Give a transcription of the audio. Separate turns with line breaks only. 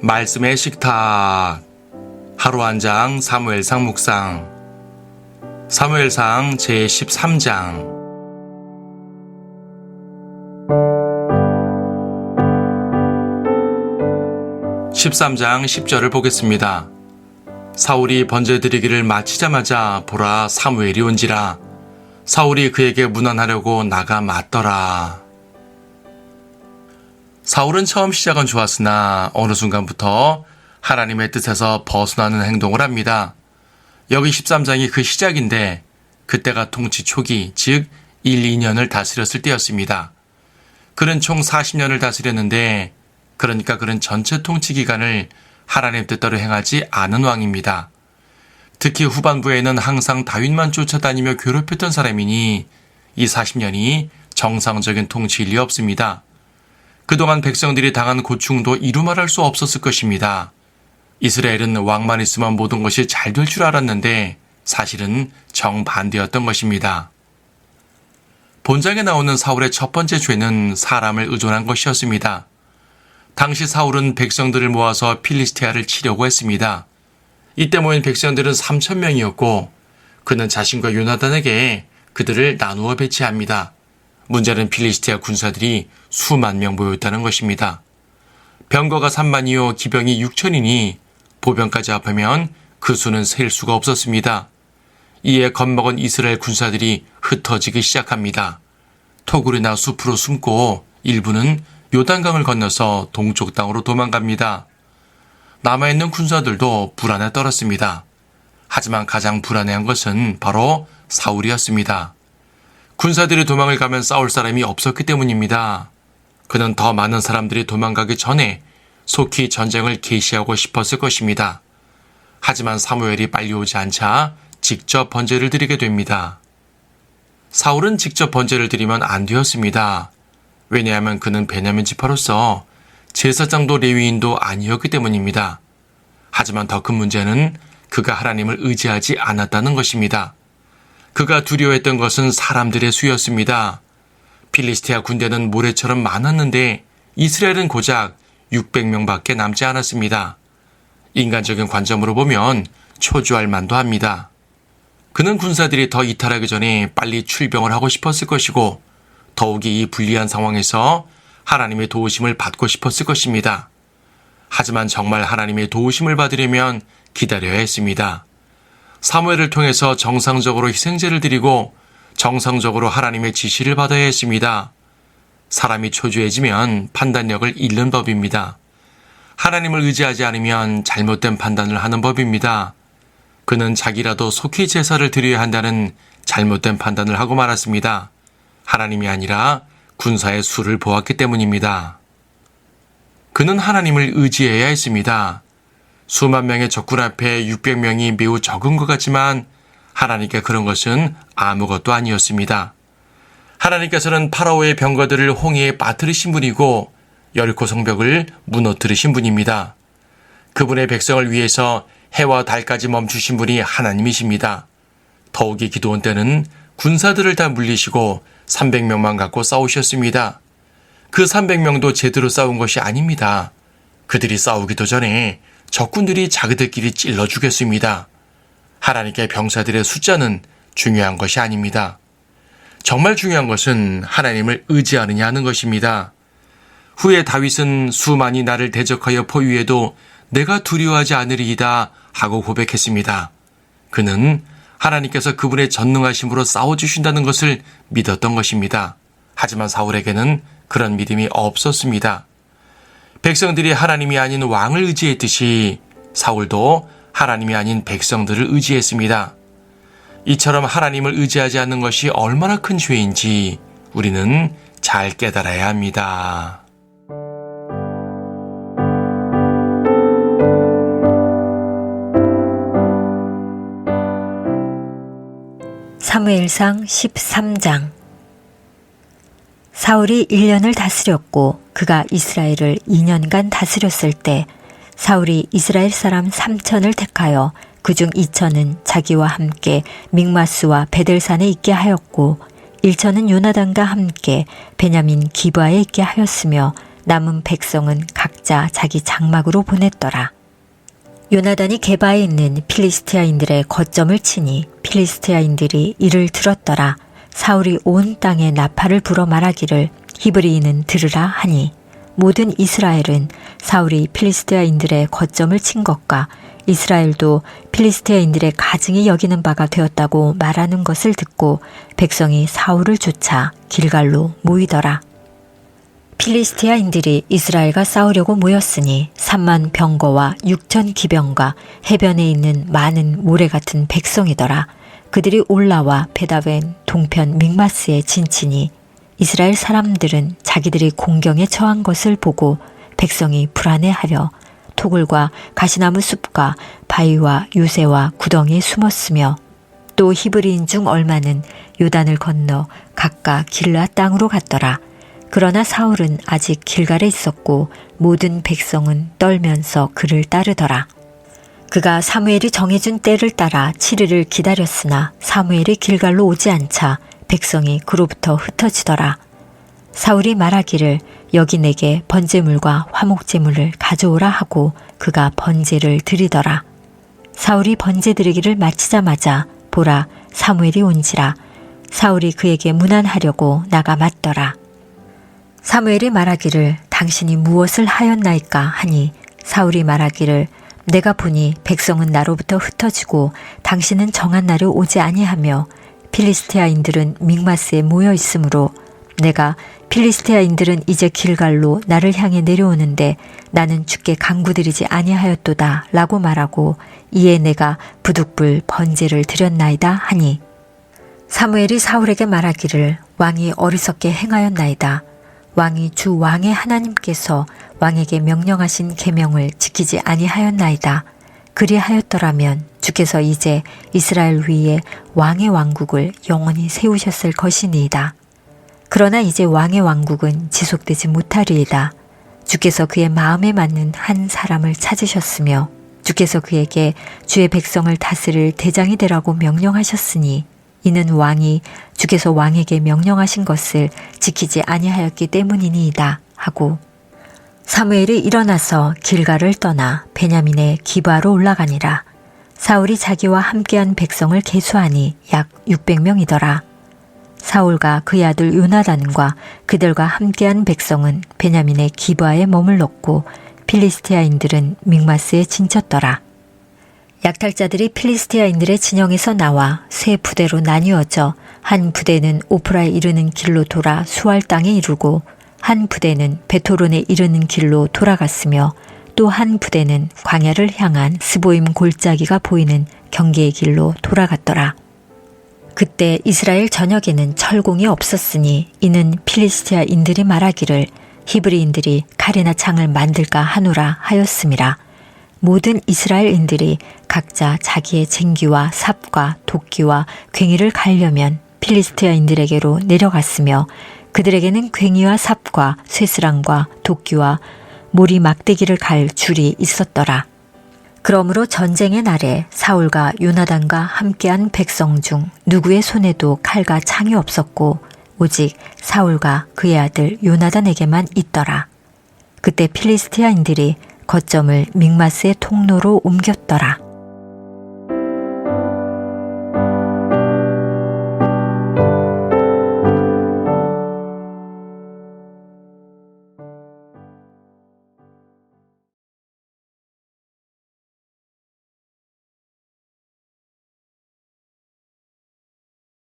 말씀의 식탁. 하루 한 장 사무엘상 묵상. 사무엘상 제13장. 13장 10절을 보겠습니다. 사울이 번제 드리기를 마치자마자 보라, 사무엘이 온지라. 사울이 그에게 문안하려고 나가 맞더라. 사울은 처음 시작은 좋았으나 어느 순간부터 하나님의 뜻에서 벗어나는 행동을 합니다. 여기 13장이 그 시작인데 그때가 통치 초기, 즉 1, 2년을 다스렸을 때였습니다. 그는 총 40년을 다스렸는데 그러니까 그는 전체 통치 기간을 하나님 뜻대로 행하지 않은 왕입니다. 특히 후반부에는 항상 다윗만 쫓아다니며 괴롭혔던 사람이니 이 40년이 정상적인 통치일 리 없습니다. 그동안 백성들이 당한 고충도 이루 말할 수 없었을 것입니다. 이스라엘은 왕만 있으면 모든 것이 잘 될 줄 알았는데 사실은 정반대였던 것입니다. 본장에 나오는 사울의 첫 번째 죄는 사람을 의존한 것이었습니다. 당시 사울은 백성들을 모아서 필리스티아를 치려고 했습니다. 이때 모인 백성들은 3,000명이었고 그는 자신과 요나단에게 그들을 나누어 배치합니다. 문제는 필리스티아 군사들이 수만 명 모였다는 것입니다. 병거가 3만이요 기병이 6,000이니 보병까지 합하면 그 수는 셀 수가 없었습니다. 이에 겁먹은 이스라엘 군사들이 흩어지기 시작합니다. 토굴이나 숲으로 숨고 일부는 요단강을 건너서 동쪽 땅으로 도망갑니다. 남아있는 군사들도 불안에 떨었습니다. 하지만 가장 불안해한 것은 바로 사울이었습니다. 군사들이 도망을 가면 싸울 사람이 없었기 때문입니다. 그는 더 많은 사람들이 도망가기 전에 속히 전쟁을 개시하고 싶었을 것입니다. 하지만 사무엘이 빨리 오지 않자 직접 번제를 드리게 됩니다. 사울은 직접 번제를 드리면 안 되었습니다. 왜냐하면 그는 베냐민 지파로서 제사장도 레위인도 아니었기 때문입니다. 하지만 더 큰 문제는 그가 하나님을 의지하지 않았다는 것입니다. 그가 두려워했던 것은 사람들의 수였습니다. 필리스티아 군대는 모래처럼 많았는데 이스라엘은 고작 600명밖에 남지 않았습니다. 인간적인 관점으로 보면 초조할 만도 합니다. 그는 군사들이 더 이탈하기 전에 빨리 출병을 하고 싶었을 것이고 더욱이 이 불리한 상황에서 하나님의 도우심을 받고 싶었을 것입니다. 하지만 정말 하나님의 도우심을 받으려면 기다려야 했습니다. 사무엘을 통해서 정상적으로 희생제를 드리고 정상적으로 하나님의 지시를 받아야 했습니다. 사람이 초조해지면 판단력을 잃는 법입니다. 하나님을 의지하지 않으면 잘못된 판단을 하는 법입니다. 그는 자기라도 속히 제사를 드려야 한다는 잘못된 판단을 하고 말았습니다. 하나님이 아니라 군사의 수를 보았기 때문입니다. 그는 하나님을 의지해야 했습니다. 수만 명의 적군 앞에 600명이 매우 적은 것 같지만 하나님께 그런 것은 아무것도 아니었습니다. 하나님께서는 파라오의 병거들을 홍해에 빠뜨리신 분이고 여리고 성벽을 무너뜨리신 분입니다. 그분의 백성을 위해서 해와 달까지 멈추신 분이 하나님이십니다. 더욱이 기드온 때는 군사들을 다 물리시고 300명만 갖고 싸우셨습니다. 그 300명도 제대로 싸운 것이 아닙니다. 그들이 싸우기도 전에 적군들이 자기들끼리 찔러 죽였습니다. 하나님께 병사들의 숫자는 중요한 것이 아닙니다. 정말 중요한 것은 하나님을 의지하느냐 하는 것입니다. 후에 다윗은 수만이 나를 대적하여 포위해도 내가 두려워하지 않으리이다 하고 고백했습니다. 그는 하나님께서 그분의 전능하심으로 싸워주신다는 것을 믿었던 것입니다. 하지만 사울에게는 그런 믿음이 없었습니다. 백성들이 하나님이 아닌 왕을 의지했듯이 사울도 하나님이 아닌 백성들을 의지했습니다. 이처럼 하나님을 의지하지 않는 것이 얼마나 큰 죄인지 우리는 잘 깨달아야 합니다.
사무엘상 13장. 사울이 1년을 다스렸고 그가 이스라엘을 2년간 다스렸을 때 사울이 이스라엘 사람 3,000을 택하여 그중 2,000은 자기와 함께 믹마스와 베델산에 있게 하였고 1,000은 요나단과 함께 베냐민 기브아에 있게 하였으며 남은 백성은 각 각자 자기 장막으로 보냈더라. 요나단이 게바에 있는 필리스티아인들의 거점을 치니 필리스티아인들이 이를 들었더라. 사울이 온 땅에 나팔을 불어 말하기를 히브리인은 들으라 하니 모든 이스라엘은 사울이 필리스티아인들의 거점을 친 것과 이스라엘도 필리스티아인들의 가증이 여기는 바가 되었다고 말하는 것을 듣고 백성이 사울을 쫓아 길갈로 모이더라. 필리스티아인들이 이스라엘과 싸우려고 모였으니 3만 병거와 6천 기병과 해변에 있는 많은 모래 같은 백성이더라. 그들이 올라와 베다웬 동편 믹마스에 진치니 이스라엘 사람들은 자기들이 공경에 처한 것을 보고 백성이 불안해하려 토굴과 가시나무 숲과 바위와 요새와 구덩이에 숨었으며 또 히브리인 중 얼마는 요단을 건너 각각 길앗 땅으로 갔더라. 그러나 사울은 아직 길갈에 있었고 모든 백성은 떨면서 그를 따르더라. 그가 사무엘이 정해준 때를 따라 7일을 기다렸으나 사무엘이 길갈로 오지 않자 백성이 그로부터 흩어지더라. 사울이 말하기를 여기 내게 번제물과 화목제물을 가져오라 하고 그가 번제를 드리더라. 사울이 번제 드리기를 마치자마자 보라 사무엘이 온지라. 사울이 그에게 문안하려고 나가 맞더라. 사무엘이 말하기를 당신이 무엇을 하였나이까 하니 사울이 말하기를 내가 보니 백성은 나로부터 흩어지고 당신은 정한 날에 오지 아니하며 필리스티아인들은 믹마스에 모여 있으므로 내가 필리스티아인들은 이제 길갈로 나를 향해 내려오는데 나는 주께 간구드리지 아니하였도다 라고 말하고 이에 내가 부득불 번제를 드렸나이다 하니 사무엘이 사울에게 말하기를 왕이 어리석게 행하였나이다. 왕이 주 왕의 하나님께서 왕에게 명령하신 계명을 지키지 아니하였나이다. 그리하였더라면 주께서 이제 이스라엘 위에 왕의 왕국을 영원히 세우셨을 것이니이다. 그러나 이제 왕의 왕국은 지속되지 못하리이다. 주께서 그의 마음에 맞는 한 사람을 찾으셨으며 주께서 그에게 주의 백성을 다스릴 대장이 되라고 명령하셨으니 이는 왕이 주께서 왕에게 명령하신 것을 지키지 아니하였기 때문이니이다 하고 사무엘이 일어나서 길갈을 떠나 베냐민의 기브아로 올라가니라. 사울이 자기와 함께한 백성을 계수하니 약 600명이더라. 사울과 그의 아들 요나단과 그들과 함께한 백성은 베냐민의 기브아에 머물렀고 필리스티아인들은 믹마스에 진쳤더라. 약탈자들이 필리스티아인들의 진영에서 나와 세 부대로 나뉘어져 한 부대는 오프라에 이르는 길로 돌아 수알 땅에 이르고 한 부대는 베토론에 이르는 길로 돌아갔으며 또 한 부대는 광야를 향한 스보임 골짜기가 보이는 경계의 길로 돌아갔더라. 그때 이스라엘 전역에는 철공이 없었으니 이는 필리스티아인들이 말하기를 히브리인들이 칼이나 창을 만들까 하노라 하였음이라. 모든 이스라엘인들이 각자 자기의 쟁기와 삽과 도끼와 괭이를 갈려면 필리스티아인들에게로 내려갔으며 그들에게는 괭이와 삽과 쇠스랑과 도끼와 모리 막대기를 갈 줄이 있었더라. 그러므로 전쟁의 날에 사울과 요나단과 함께한 백성 중 누구의 손에도 칼과 창이 없었고 오직 사울과 그의 아들 요나단에게만 있더라. 그때 필리스티아인들이 거점을 믹마스의 통로로 옮겼더라.